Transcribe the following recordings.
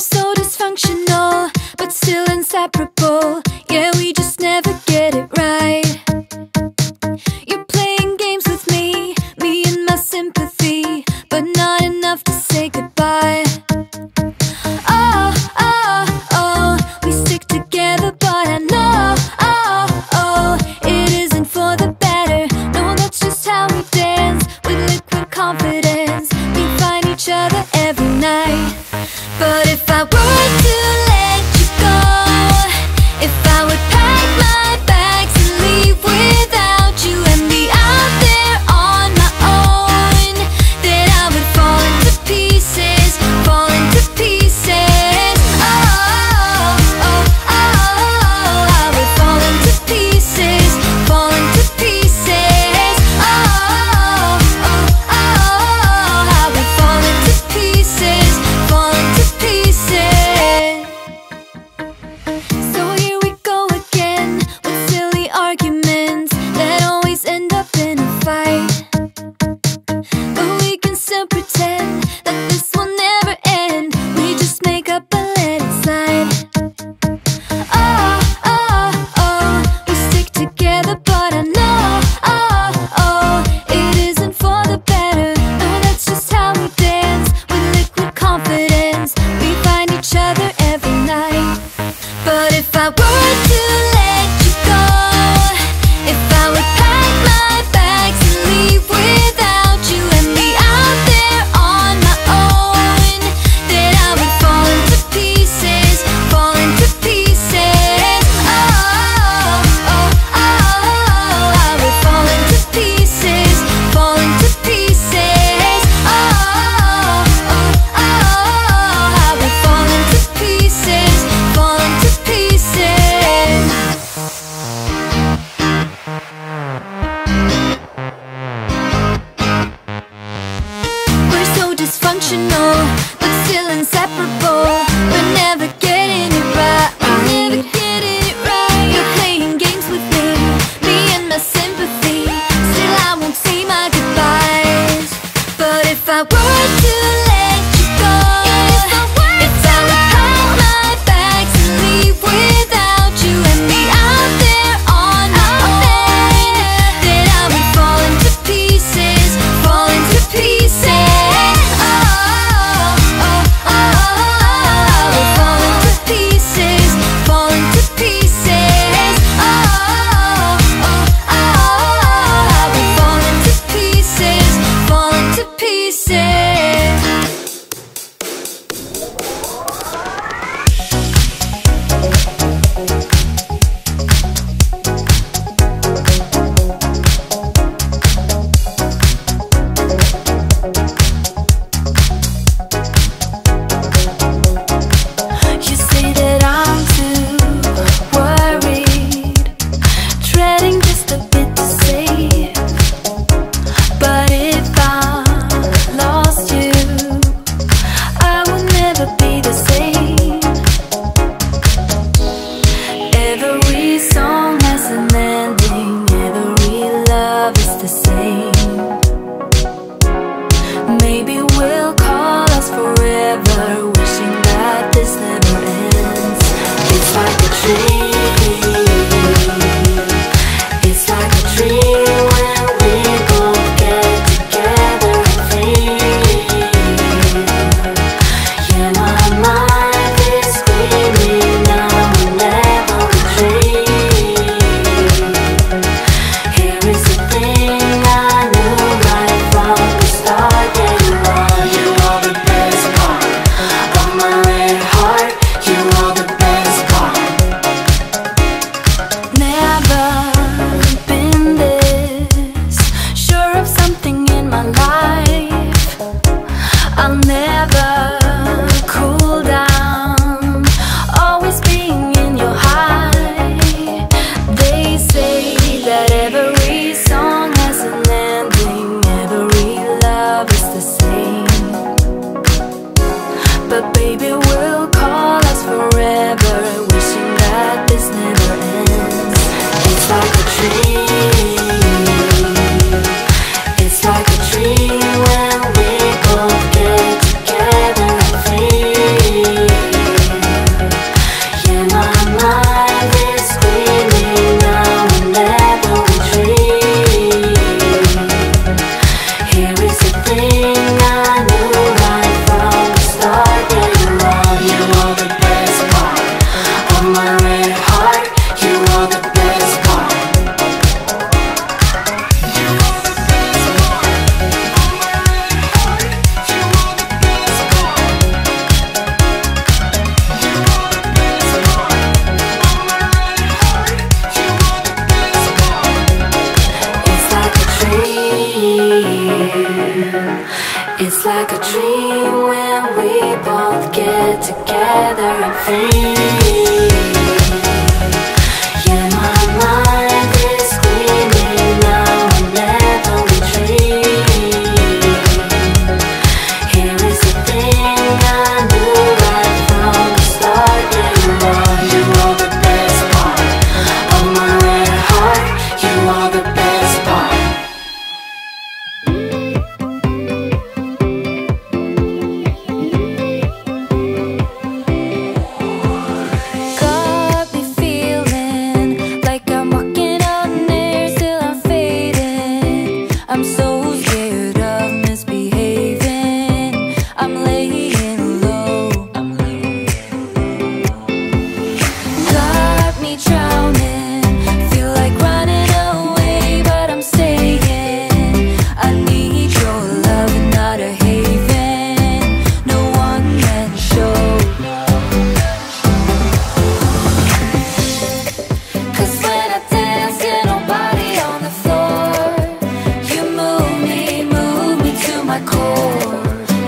so dysfunctional, but still inseparable. Yeah, we just never get it right. You're playing games with me and my sympathy, but not enough to say goodbye. Oh, oh, oh, we stick together, but I know, oh, oh, it isn't for the better. No, that's just how we dance, with liquid confidence. We find each other every night. But if I were to let you go, if I would pack my bags and leave without you and be out there on my own, then I would fall into pieces, fall into pieces. Oh, oh, oh, I would fall into pieces, fall into pieces. Oh, oh, oh, I would fall into pieces, fall into pieces. So here we go again, with silly arguments that always end up in a fight. But we can still pretend that this will never end. We just make up and let it slide. Oh, oh, oh, we stick together, but I know, oh, oh, it isn't for the better. No, that's just how we dance, with liquid confidence. We find each other every night. But if I were to let you go, if I would pack my bags and leave without you and be out there on my own, then I would fall into pieces, fall into pieces. Oh, oh, oh, I would fall into pieces, fall into pieces. Oh, oh, oh, I would fall into pieces, fall into pieces. We're so dysfunctional, but still inseparable. We're never getting it right. We're never getting it right. You're playing games with me and my sympathy. Still, I won't say my goodbyes. But if I were to let you go, if I would pack my bags and leave without you and be out there on my own, then I would fall into pieces, fall into pieces. Oh, oh, oh, I would fall into pieces, fall into pieces. Oh, oh, oh, I would fall into pieces, fall into pieces. You say that I'm too worried, treading just a bit too safe. But if I lost you, I would never be the same. Every song has an ending, every love is the same. Maybe we'll call us forever, wishing that this never ends. It's like a dream, it's like a dream when we both get together and feel. Yeah, my mind is screaming now whenever we dream. Here is the thing I knew right from the start. Yeah, you are the best part of my red heart. You are the best part. Never been this sure of something in my life. I'll never cool down, always being in your high. They say that every song has an ending, every love is the same. But baby, we'll call us forever, wishing that this never ends. It's like a dream, it's like a dream when we both get together and feel. get together and free. Yeah, my mind is screaming now and never retreat. Here is the thing I knew right from the start. Yeah, you are the best part of my red heart. You are the best part. Got me feeling like I'm walking on air, still I'm fading. I'm so scared of misbehaving. I'm laying low. Got me drowning, feel like running away, but I'm staying. I need your love and not a haven. No one-man show. 'Cause when I dance, get nobody on the floor. You move me to my core.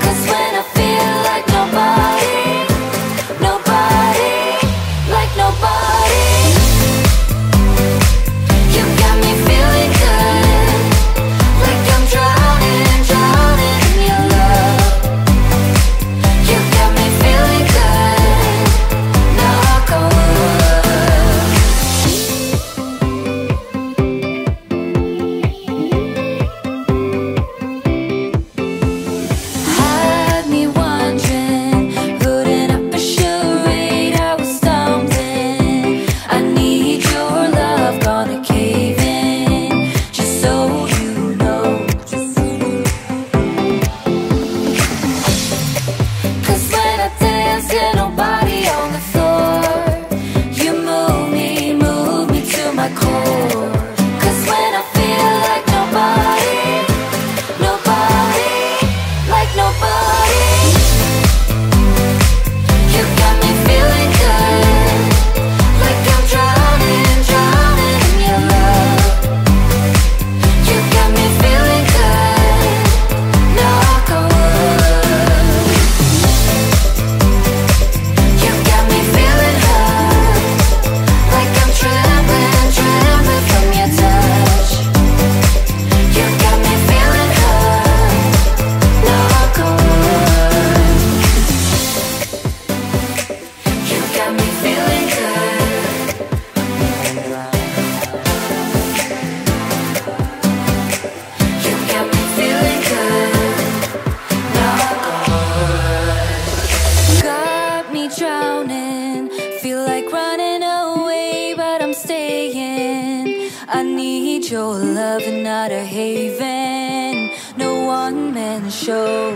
'Cause when I feel like nobody, like nobody. You got me feeling good, like I'm drowning in your love. You got me feeling good, knock on wood. Had me wondering, putting up a charade, I was stumbling. I need your love, gonna cave in, just so you know. 'Cause when I dance, get nobody on the floor. You move me to my core. 'Cause when I feel like nobody, like nobody. You got me feeling good, like I'm drowning in your love. You got me feeling good, knock on wood. You got me feeling hurt, like I'm trembling from your touch. You got me feeling hurt, knock on wood. You got me feeling good. You got me feeling good, knock on wood. Got me drowning, feel like running away, but I'm staying. I need your love and not a haven. No one-man show.